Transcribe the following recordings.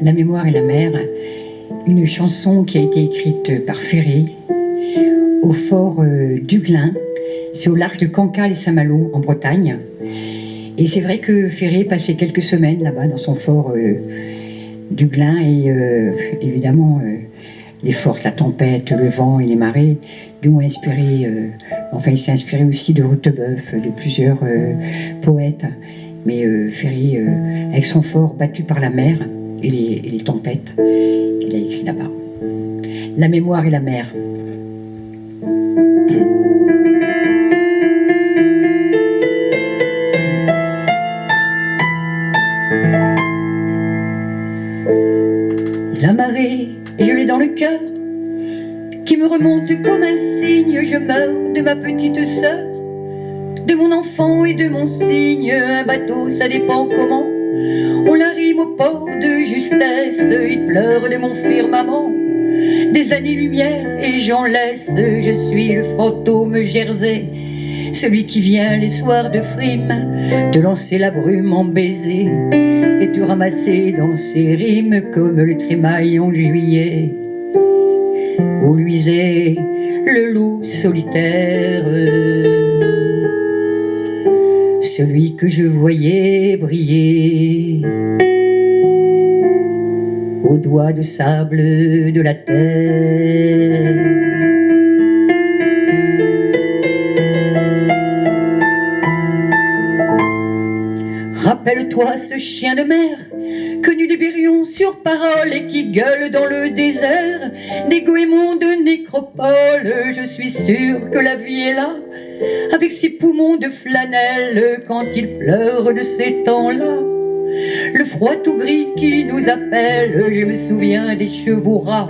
La mémoire et la mer, une chanson qui a été écrite par Ferré au fort d'Uglin, c'est au large de Cancale et Saint-Malo en Bretagne. Et c'est vrai que Ferré passait quelques semaines là-bas dans son fort d'Uglin et évidemment les forces, la tempête, le vent et les marées lui ont inspiré, il s'est inspiré aussi de Rutebeuf, de plusieurs poètes. Mais Ferré, avec son fort battu par la mer et les tempêtes, il a écrit là-bas. La mémoire et la mer. La marée, je l'ai dans le cœur, qui me remonte comme un signe. Je meurs de ma petite sœur, de mon enfant et de mon cygne. Un bateau, ça dépend comment on l'arrime au port de justesse. Il pleure de mon firmament des années-lumière et j'en laisse. Je suis le fantôme Jersey, celui qui vient les soirs de frime te lancer la brume en baiser et te ramasser dans ses rimes comme le trémail en juillet où luisait le loup solitaire, celui que je voyais briller aux doigts de sable de la terre. Rappelle-toi ce chien de mer que nous libérions sur parole et qui gueule dans le désert des goémons de nécropole. Je suis sûre que la vie est là avec ses poumons de flanelle quand il pleure de ces temps-là. Le froid tout gris qui nous appelle, je me souviens des chevaux rats,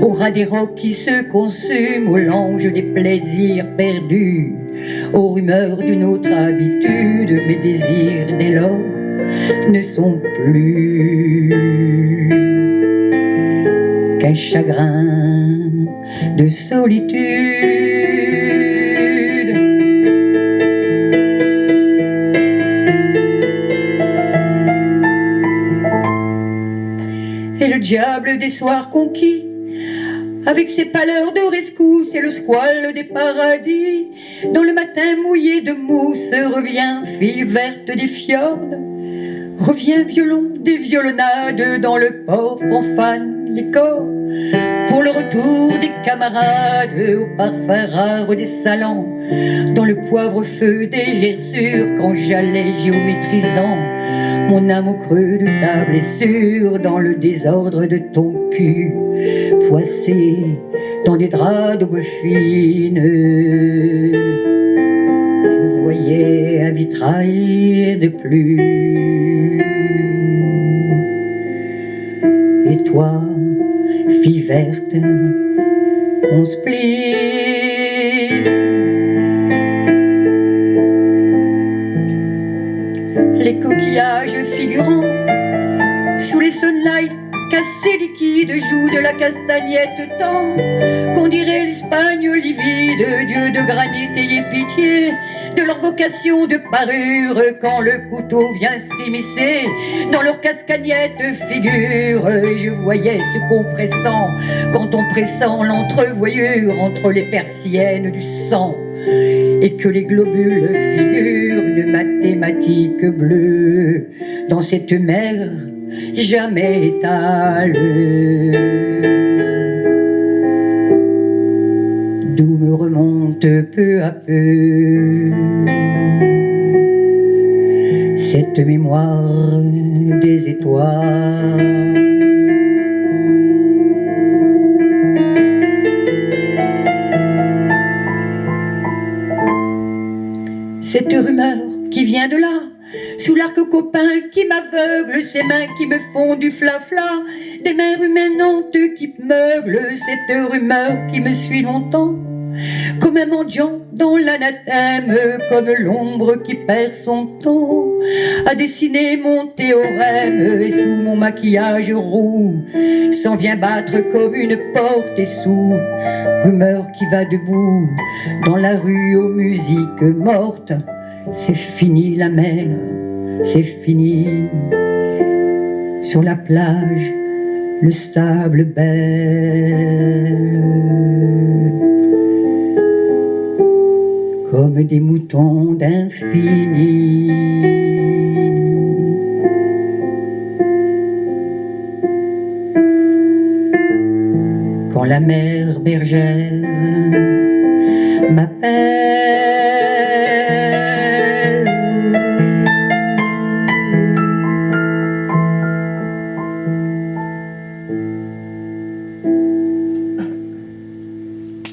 aux rats des rocs qui se consument, aux langes des plaisirs perdus, aux rumeurs d'une autre habitude. Mes désirs dès lors ne sont plus qu'un chagrin de solitude. Et le diable des soirs conquis, avec ses pâleurs de rescousse et le squale des paradis, dans le matin mouillé de mousse, revient fille verte des fjords, revient violon des violonnades, dans le port fanfane les corps, pour le retour des camarades, au parfum rare des salons, dans le poivre-feu des gerçures, quand j'allais géométrisant mon âme au creux de ta blessure, dans le désordre de ton cul, poissé dans des draps d'aube fine. Je voyais un vitrail de plus. Et toi, fille verte, on se plie. Les coquillages figurants sous les sunlights cassés liquides jouent de la castagnette tant qu'on dirait l'Espagne livide. Dieu de granit, ayez pitié de leur vocation de parure quand le couteau vient s'immiscer dans leur cascagnette figure. Et je voyais ce compressant quand on pressent l'entrevoyure entre les persiennes du sang, et que les globules figurent une mathématique bleue dans cette mer jamais étale, d'où me remonte peu à peu cette mémoire des étoiles. Cette rumeur qui vient de là, sous l'arc copain qui m'aveugle, ces mains qui me font du flafla, des mères humaines honteux qui meuglent, cette rumeur qui me suit longtemps, comme un mendiant dans l'anathème, comme l'ombre qui perd son temps, à dessiner mon théorème, et sous mon maquillage roux, s'en vient battre comme une porte, et sous rumeur qui va debout, dans la rue aux musiques mortes, c'est fini la mer, c'est fini sur la plage, le sable belle, comme des moutons d'infini. Quand la mère bergère m'appelle,